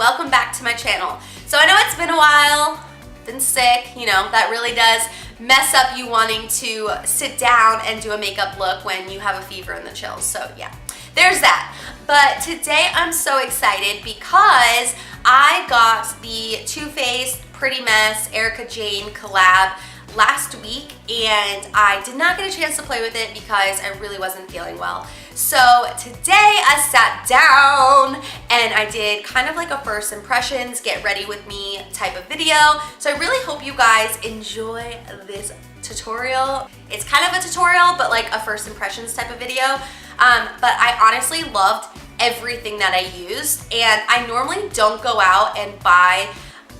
welcome back to my channel. So I know it's been a while, been sick, you know, that really does mess up you wanting to sit down and do a makeup look when you have a fever and the chills. So yeah, there's that. But today I'm so excited because I got the Too Faced Pretty Mess Erika Jayne collab last week, and I did not get a chance to play with it because I really wasn't feeling well. So today I sat down and I did kind of like a first impressions, get ready with me type of video. So I really hope you guys enjoy this tutorial. It's kind of a tutorial, but like a first impressions type of video. But I honestly loved everything that I used, and I normally don't go out and buy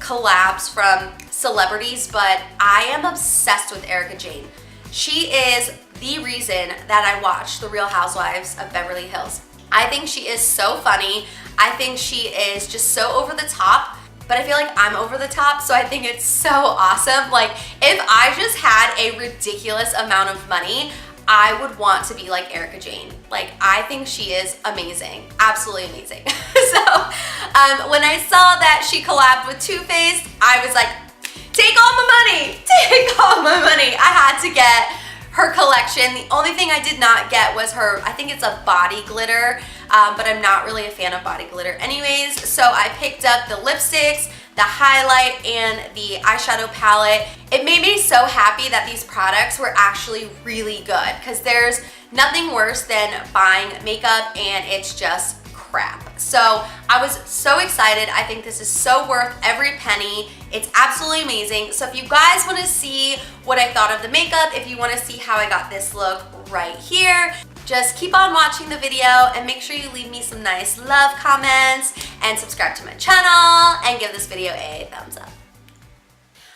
collabs from celebrities, but I am obsessed with Erika Jayne. She is the reason that I watch The Real Housewives of Beverly Hills. I think she is so funny. I think she is just so over the top, but I feel like I'm over the top, so I think it's so awesome. Like, if I just had a ridiculous amount of money, I would want to be like Erika Jayne. Like, I think she is amazing, absolutely amazing. So when I saw that she collabed with Too Faced, I was like, take all my money, take all my money. I had to get her collection. The only thing I did not get was her, I think it's a body glitter, but I'm not really a fan of body glitter anyways. So I picked up the lipsticks, the highlight, and the eyeshadow palette. It made me so happy that these products were actually really good, because there's nothing worse than buying makeup and it's just crap. So I was so excited. I think this is so worth every penny. It's absolutely amazing. So if you guys want to see what I thought of the makeup, if you want to see how I got this look right here, just keep on watching the video and make sure you leave me some nice love comments and subscribe to my channel and give this video a thumbs up.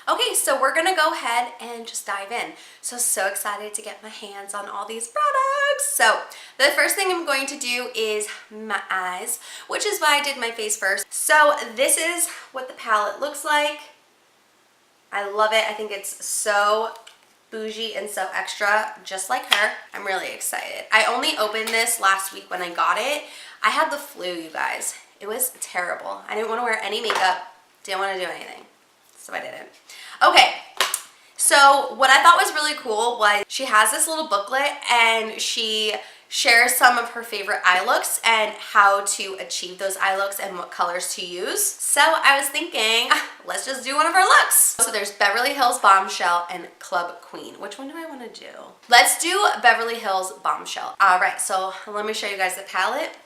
Okay, so we're gonna go ahead and just dive in. So excited to get my hands on all these products. So the first thing I'm going to do is my eyes, which is why I did my face first. So this is what the palette looks like. I love it. I think it's so bougie and so extra, just like her. I'm really excited. I only opened this last week when I got it. I had the flu, you guys. It was terrible. I didn't want to wear any makeup, didn't want to do anything, so I didn't. Okay, so what I thought was really cool was she has this little booklet and she shares some of her favorite eye looks and how to achieve those eye looks and what colors to use. So I was thinking, let's just do one of her looks. So there's Beverly Hills Bombshell and Club Queen. Which one do I want to do? Let's do Beverly Hills Bombshell. All right, so let me show you guys the palette.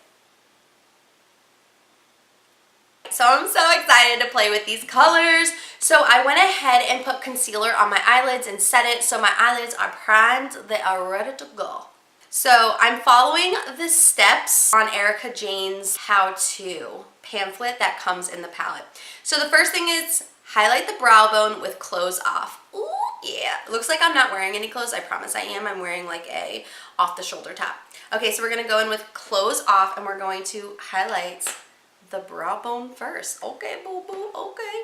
So I'm so excited to play with these colors. So I went ahead and put concealer on my eyelids and set it so my eyelids are primed. They are ready to go. So I'm following the steps on Erika Jayne's how-to pamphlet that comes in the palette. So the first thing is highlight the brow bone with clothes off. Ooh, yeah. It looks like I'm not wearing any clothes. I promise I am. I'm wearing like a off-the-shoulder top. Okay, so we're going to go in with clothes off and we're going to highlight the brow bone first. Okay, boo-boo, okay.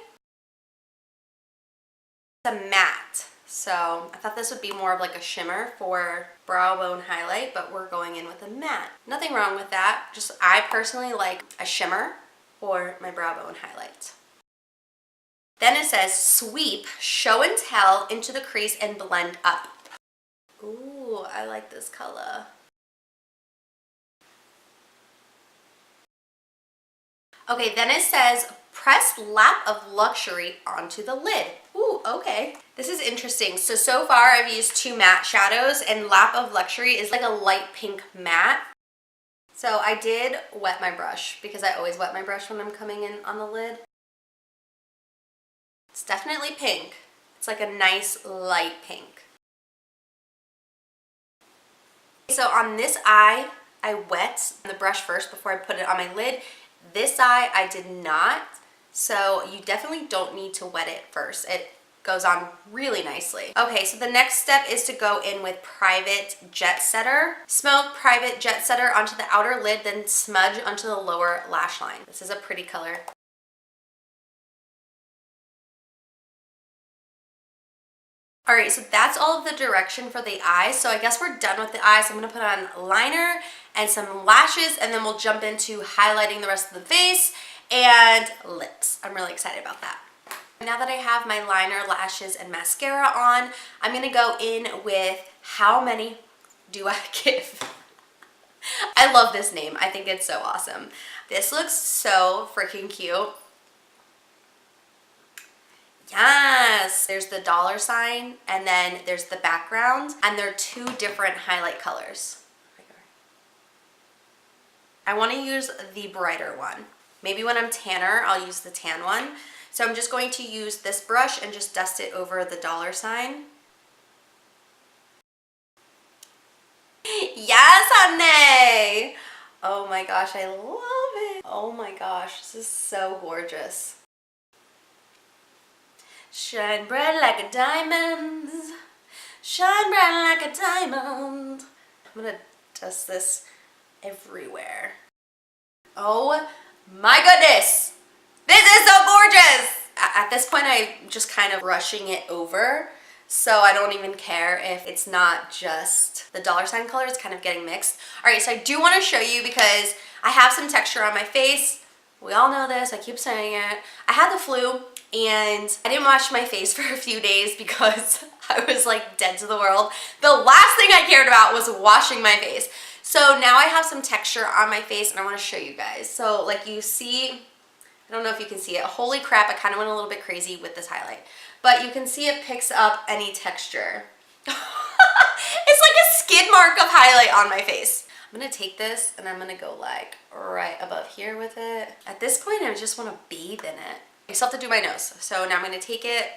It's a matte, so I thought this would be more of like a shimmer for brow bone highlight, but we're going in with a matte. Nothing wrong with that, just I personally like a shimmer for my brow bone highlight. Then it says sweep, show and tell into the crease and blend up. Ooh, I like this color. Okay, then it says press Lap of Luxury onto the lid. Ooh, okay. This is interesting. So far I've used two matte shadows, and Lap of Luxury is like a light pink matte. So I did wet my brush because I always wet my brush when I'm coming in on the lid. It's definitely pink. It's like a nice light pink. So on this eye, I wet the brush first before I put it on my lid. This eye I did not, so you definitely don't need to wet it first. It goes on really nicely. Okay, so the next step is to go in with Private Jet Setter. Smoke Private Jet Setter onto the outer lid, then smudge onto the lower lash line. This is a pretty color. All right, so that's all of the direction for the eyes. So I guess we're done with the eyes. I'm gonna put on liner and some lashes, and then we'll jump into highlighting the rest of the face and lips. I'm really excited about that. Now that I have my liner, lashes, and mascara on, I'm gonna go in with How Many Do I Give? I love this name. I think it's so awesome. This looks so freaking cute. Yes, there's the dollar sign and then there's the background, and they're two different highlight colors. I want to use the brighter one. Maybe when I'm tanner, I'll use the tan one. So I'm just going to use this brush and just dust it over the dollar sign. Yes, honey! Oh my gosh, I love it. Oh my gosh, this is so gorgeous. Shine bright like a diamond. Shine bright like a diamond. I'm gonna dust this everywhere. Oh my goodness! This is so gorgeous! At this point, I'm just kind of brushing it over, so I don't even care if it's not just the dollar sign color, it's kind of getting mixed. All right, so I do want to show you because I have some texture on my face. We all know this, I keep saying it. I had the flu and I didn't wash my face for a few days because I was like dead to the world. The last thing I cared about was washing my face. So now I have some texture on my face and I want to show you guys. So like you see, I don't know if you can see it. Holy crap, I kind of went a little bit crazy with this highlight. But you can see it picks up any texture. It's like a skid mark of highlight on my face. I'm gonna take this and I'm gonna go like right above here with it. At this point, I just want to bathe in it. I still have to do my nose. So now I'm gonna take it.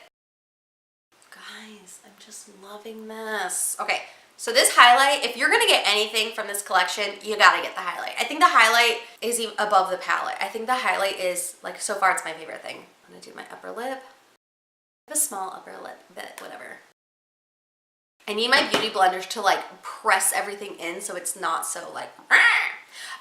Guys, I'm just loving this. Okay, so this highlight, if you're gonna get anything from this collection, you gotta get the highlight. I think the highlight is even above the palette. I think the highlight is, like, so far it's my favorite thing. I'm gonna do my upper lip. I have a small upper lip, but whatever. I need my beauty blender to like press everything in so it's not so like,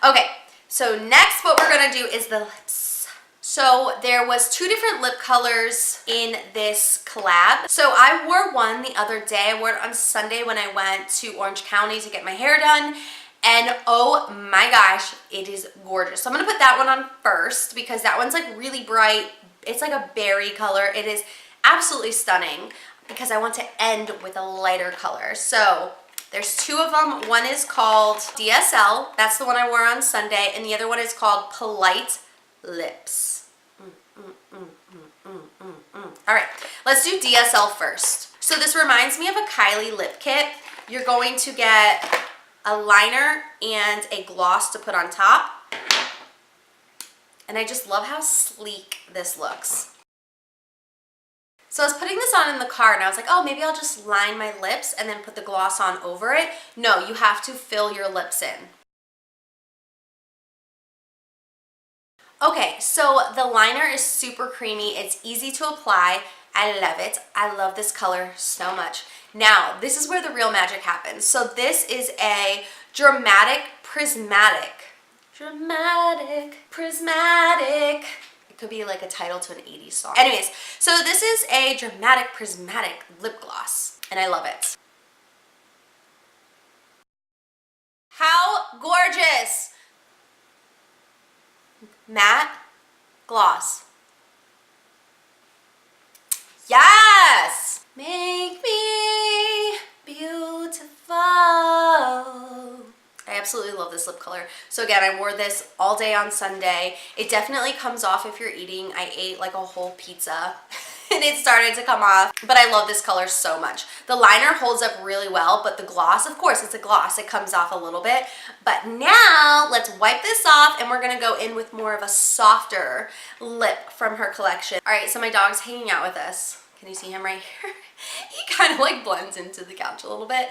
okay, so next what we're gonna do is the lips. So there was two different lip colors in this collab. So I wore one the other day. I wore it on Sunday when I went to Orange County to get my hair done. And oh my gosh, it is gorgeous. So I'm gonna put that one on first because that one's like really bright. It's like a berry color. It is absolutely stunning because I want to end with a lighter color. So there's two of them. One is called DSL. That's the one I wore on Sunday. And the other one is called Polite Lips. All right, let's do DSL first. So this reminds me of a Kylie lip kit. You're going to get a liner and a gloss to put on top. And I just love how sleek this looks. So I was putting this on in the car and I was like, oh, maybe I'll just line my lips and then put the gloss on over it. No, you have to fill your lips in. Okay, so the liner is super creamy. It's easy to apply. I love it. I love this color so much. Now, this is where the real magic happens. So this is a dramatic prismatic. Dramatic prismatic. It could be like a title to an 80s song. Anyways, so this is a dramatic prismatic lip gloss and I love it. How gorgeous! Matte gloss. Yes! Make me beautiful. I absolutely love this lip color. So again, I wore this all day on Sunday. It definitely comes off if you're eating. I ate like a whole pizza and it started to come off, but I love this color so much. The liner holds up really well, but the gloss, of course, it's a gloss. It comes off a little bit. But now let's wipe this off and we're gonna go in with more of a softer lip from her collection. All right, so my dog's hanging out with us. Can you see him right here? He kind of like blends into the couch a little bit,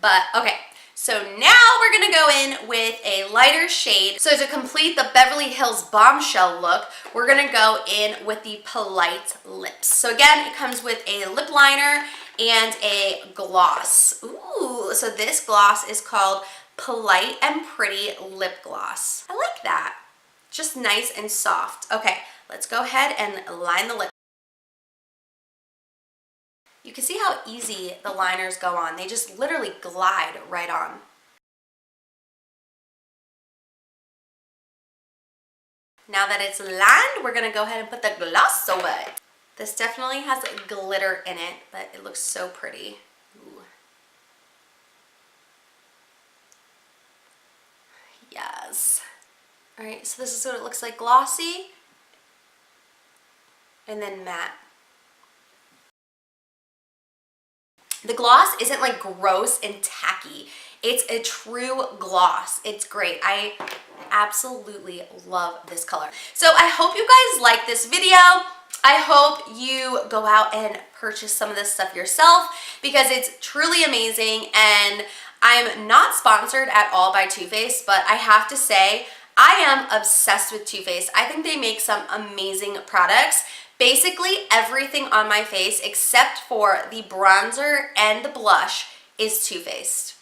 but okay. So now we're gonna go in with a lighter shade. So to complete the Beverly Hills Bombshell look, we're gonna go in with the Polite Lips. So again, it comes with a lip liner and a gloss. Ooh, so this gloss is called Polite and Pretty Lip Gloss. I like that. Just nice and soft. Okay, let's go ahead and line the lip. You can see how easy the liners go on. They just literally glide right on. Now that it's lined, we're gonna go ahead and put the gloss over it. This definitely has glitter in it, but it looks so pretty. Ooh. Yes. All right, so this is what it looks like, glossy, and then matte. The gloss isn't like gross and tacky. It's a true gloss. It's great. I absolutely love this color. So I hope you guys like this video. I hope you go out and purchase some of this stuff yourself because it's truly amazing. And I'm not sponsored at all by Too Faced, but I have to say I am obsessed with Too Faced. I think they make some amazing products. Basically everything on my face except for the bronzer and the blush is Too Faced.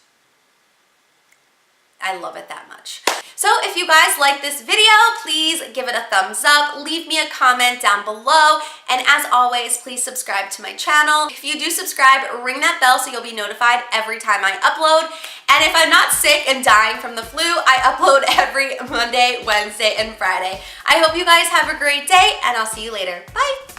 I love it that much. So if you guys like this video, please give it a thumbs up, leave me a comment down below, and as always, please subscribe to my channel. If you do subscribe, ring that bell so you'll be notified every time I upload. And if I'm not sick and dying from the flu, I upload every Monday, Wednesday, and Friday. I hope you guys have a great day, and I'll see you later. Bye!